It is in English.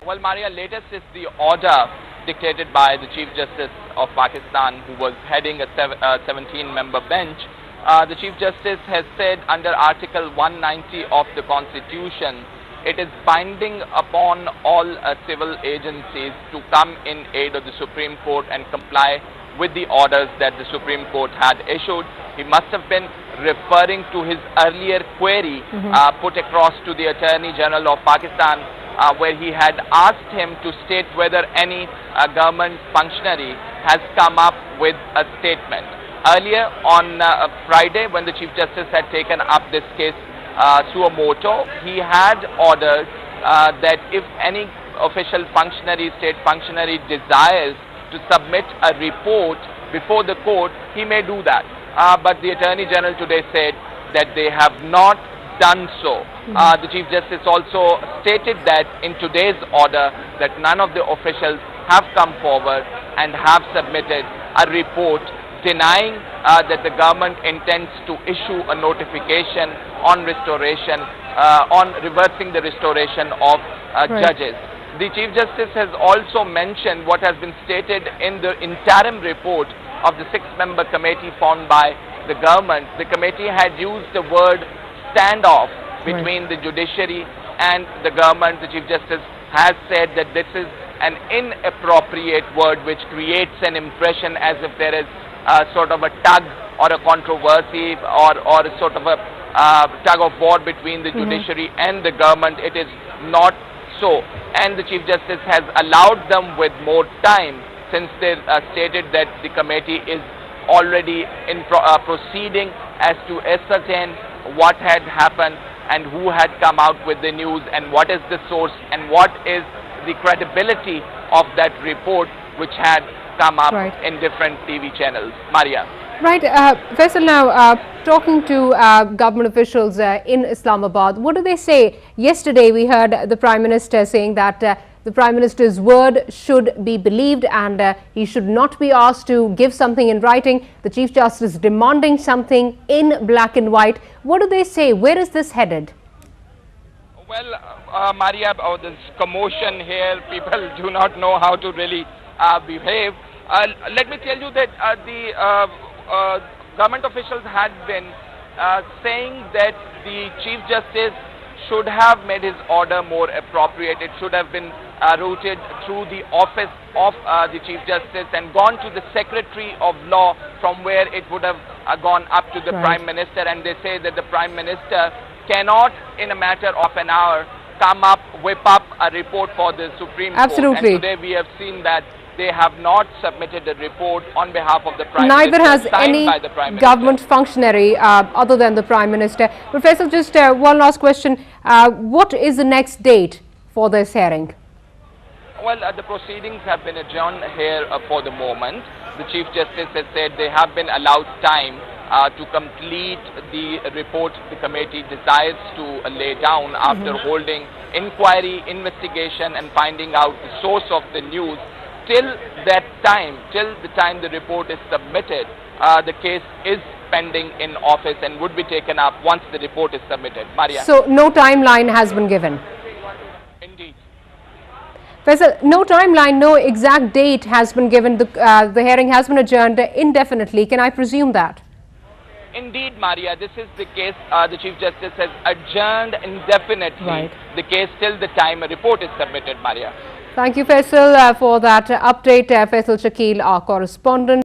Well, Maria, latest is the order dictated by the Chief Justice of Pakistan, who was heading a 17-member bench. The Chief Justice has said under Article 190 of the Constitution, it is binding upon all civil agencies to come in aid of the Supreme Court and comply with the orders that the Supreme Court had issued. He must have been referring to his earlier query put across to the Attorney General of Pakistan, where he had asked him to state whether any government functionary has come up with a statement. Earlier on Friday, when the Chief Justice had taken up this case suo moto, he had ordered that if any official functionary, state functionary desires to submit a report before the court, he may do that. But the Attorney General today said that they have not done so. The Chief Justice also stated that in today's order that none of the officials have come forward and have submitted a report denying that the government intends to issue a notification on restoration, on reversing the restoration of judges. The Chief Justice has also mentioned what has been stated in the interim report of the 6-member committee formed by the government. The committee had used the word standoff between the judiciary and the government. The Chief Justice has said that this is an inappropriate word which creates an impression as if there is sort of a tug or a controversy or sort of a tug of war between the judiciary and the government. It is not so. And the Chief Justice has allowed them with more time, since they stated that the committee is already in proceeding as to ascertain what had happened and who had come out with the news and what is the source and what is the credibility of that report which had come up in different TV channels. Maria. Right. Faisal, now talking to government officials in Islamabad, what do they say? Yesterday we heard the Prime Minister saying that the Prime Minister's word should be believed and he should not be asked to give something in writing. The Chief Justice demanding something in black and white. What do they say? Where is this headed? Well, Maria, this commotion here, people do not know how to really behave. Let me tell you that the government officials had been saying that the Chief Justice should have made his order more appropriate. It should have been routed through the office of the Chief Justice and gone to the Secretary of Law, from where it would have gone up to the Prime Minister. And they say that the Prime Minister cannot, in a matter of an hour, whip up a report for the Supreme Court. And today we have seen that they have not submitted a report on behalf of the Prime Minister. Neither has any government functionary other than the Prime Minister. Professor, just one last question. What is the next date for this hearing? Well, the proceedings have been adjourned here for the moment. The Chief Justice has said they have been allowed time to complete the report the committee desires to lay down after holding inquiry, investigation and finding out the source of the news. Till that time, till the time the report is submitted, the case is pending in office and would be taken up once the report is submitted. Maria. So no timeline has been given? Indeed. Faisal, no timeline, no exact date has been given. The hearing has been adjourned indefinitely. Can I presume that? Indeed, Maria. This is the case. The Chief Justice has adjourned indefinitely the case till the time a report is submitted, Maria. Thank you, Faisal, for that update. Faisal Shakil, our correspondent.